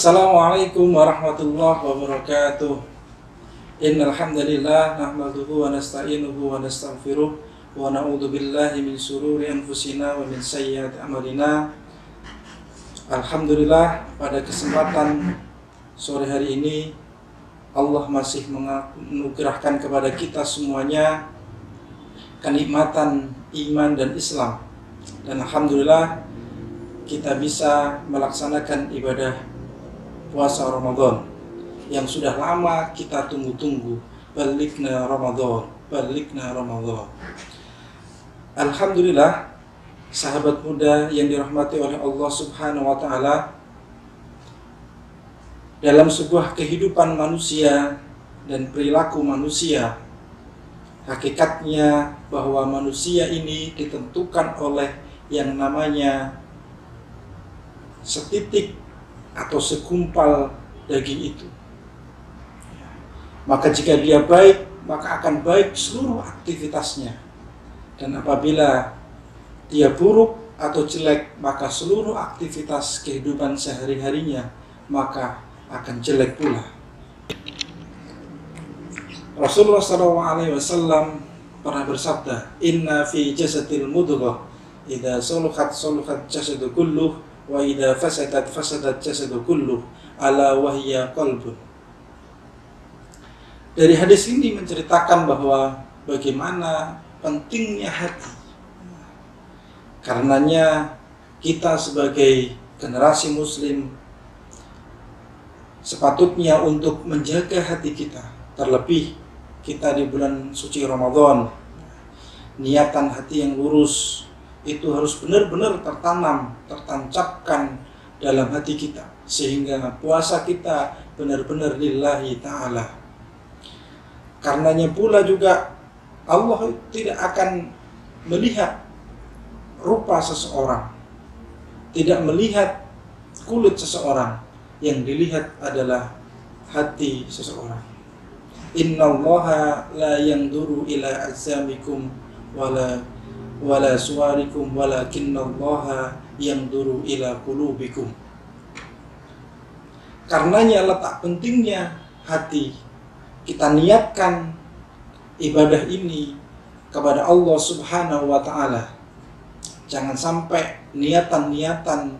Assalamualaikum warahmatullahi wabarakatuh. Innal hamdalillah nahmaduhu wa nasta'inuhu wa nastaghfiruh wa na'udzu billahi min shururi anfusina wa min sayyiati a'malina. Alhamdulillah, pada kesempatan sore hari ini Allah masih menganugerahkan kepada kita semuanya kenikmatan iman dan Islam. Dan alhamdulillah kita bisa melaksanakan ibadah puasa Ramadan yang sudah lama kita tunggu-tunggu. Balighna Ramadan, balighna Ramadan. Alhamdulillah, sahabat muda yang dirahmati oleh Allah Subhanahu wa taala, dalam sebuah kehidupan manusia dan perilaku manusia, hakikatnya bahwa manusia ini ditentukan oleh yang namanya setitik atau segumpal daging itu. Maka jika dia baik, maka akan baik seluruh aktivitasnya. Dan apabila dia buruk atau jelek, maka seluruh aktivitas kehidupan sehari-harinya maka akan jelek pula. Rasulullah SAW pernah bersabda, "Inna fi jasadil mudghah, idza saluhat saluhat jasadu kulluh, wa idza fasadat fasadat jasadu kulluh, ala wahya qalbun." Dari hadis ini menceritakan bahwa bagaimana pentingnya hati. Karenanya kita sebagai generasi muslim sepatutnya untuk menjaga hati kita. Terlebih kita di bulan suci Ramadan, niatan hati yang lurus itu harus benar-benar tertanam, tertancapkan dalam hati kita, sehingga puasa kita benar-benar lillahi ta'ala. Karenanya pula juga Allah tidak akan melihat rupa seseorang, tidak melihat kulit seseorang, yang dilihat adalah hati seseorang. Innallaha la yanzuru ila ajsamikum wala suwarikum walakinnallaha yanzuru ila qulubikum. Karenanya letak pentingnya hati. Kita niatkan ibadah ini kepada Allah Subhanahu wa taala. Jangan sampai niatan-niatan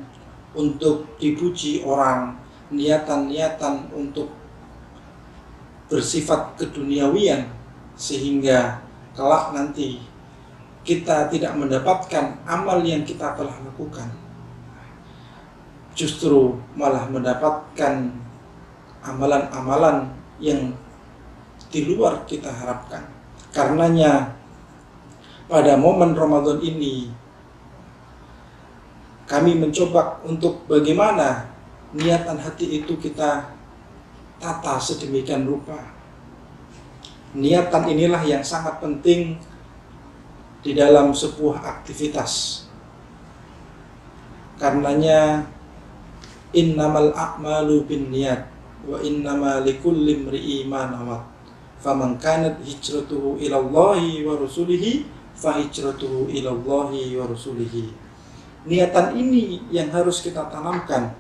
untuk dipuji orang, niatan-niatan untuk bersifat keduniawian, sehingga kelak nanti kita tidak mendapatkan amal yang kita telah lakukan, justru malah mendapatkan amalan-amalan yang di luar kita harapkan. Karenanya pada momen Ramadan ini kami mencoba untuk bagaimana niatan hati itu kita tata sedemikian rupa. Niatan inilah yang sangat penting di dalam sebuah aktivitas. Karenanya innamal a'malu binniyat wa innama likulli imri'in ma nawat. Faman kanat hijratuhu ila Allahi wa rasulihi fa hijratuhu ila Allahi wa rasulihi. Niatan ini yang harus kita tanamkan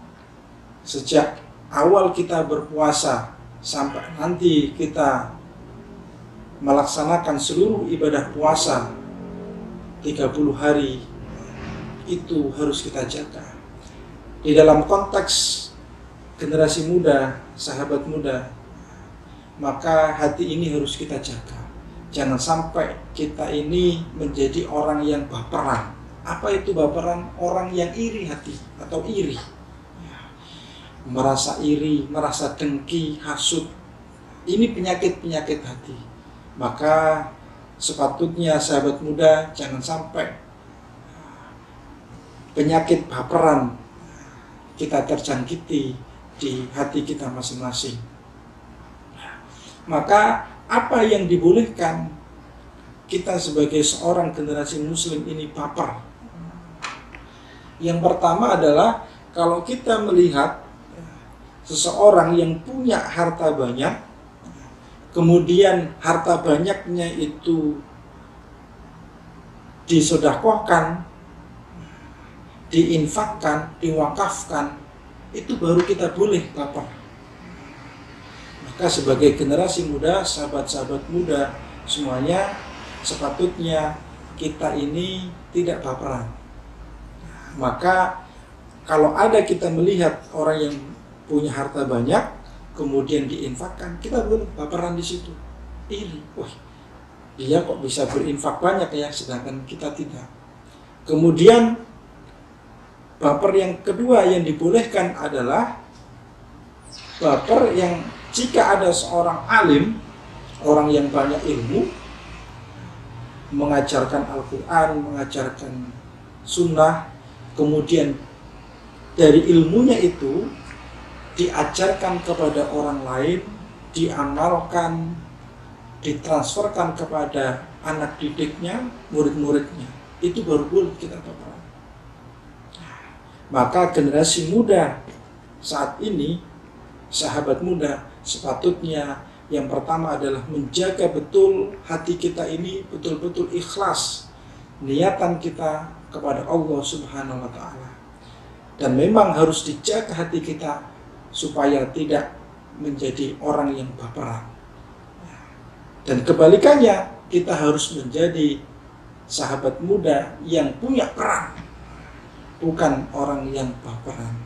sejak awal kita berpuasa sampai nanti kita melaksanakan seluruh ibadah puasa 30 hari, itu harus kita jaga. Di dalam konteks generasi muda, sahabat muda, maka hati ini harus kita jaga. Jangan sampai kita ini menjadi orang yang baperan. Apa itu baperan? Orang yang iri hati atau iri, merasa iri, merasa dengki, hasut. Ini penyakit-penyakit hati. Maka sepatutnya sahabat muda jangan sampai penyakit baperan kita terjangkiti di hati kita masing-masing. Maka apa yang dibolehkan kita sebagai seorang generasi muslim ini baper? Yang pertama adalah kalau kita melihat seseorang yang punya harta banyak, kemudian harta banyaknya itu disedekahkan, diinfakkan, diwakafkan, itu baru kita boleh baper. Maka sebagai generasi muda, sahabat-sahabat muda semuanya, sepatutnya kita ini tidak baperan. Maka kalau ada kita melihat orang yang punya harta banyak kemudian diinfakkan, kita boleh baperan di situ. Iri, wah, dia kok bisa berinfak banyak ya, sedangkan kita tidak. Kemudian baper yang kedua yang dibolehkan adalah baper yang jika ada seorang alim, orang yang banyak ilmu, mengajarkan Al-Quran, mengajarkan sunnah, kemudian dari ilmunya itu diajarkan kepada orang lain, diamalkan, ditransferkan kepada anak didiknya, murid-muridnya, itu baru boleh kita baperan. Maka generasi muda saat ini, sahabat muda, sepatutnya yang pertama adalah menjaga betul hati kita ini betul-betul ikhlas, niatan kita kepada Allah Subhanahu wa Ta'ala. Dan memang harus dijaga hati kita supaya tidak menjadi orang yang baperan. Dan kebalikannya, kita harus menjadi sahabat muda yang punya peran, bukan orang yang baperan.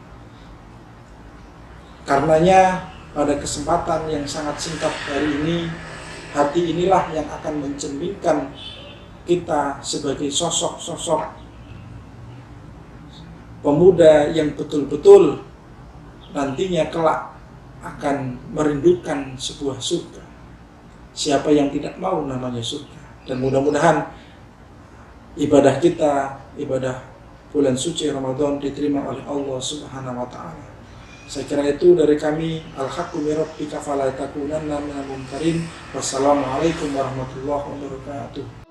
Karenanya pada kesempatan yang sangat singkat hari ini, hati inilah yang akan mencerminkan kita sebagai sosok-sosok pemuda yang betul-betul nantinya kelak akan merindukan sebuah surga. Siapa yang tidak mau namanya surga? Dan mudah-mudahan ibadah kita, ibadah bulan suci Ramadan diterima oleh Allah Subhanahu wa Ta'ala. Saya kira itu dari kami. Al-haqqu min rabbika fala takunanna minal mumtarin. Wassalamualaikum warahmatullahi wabarakatuh.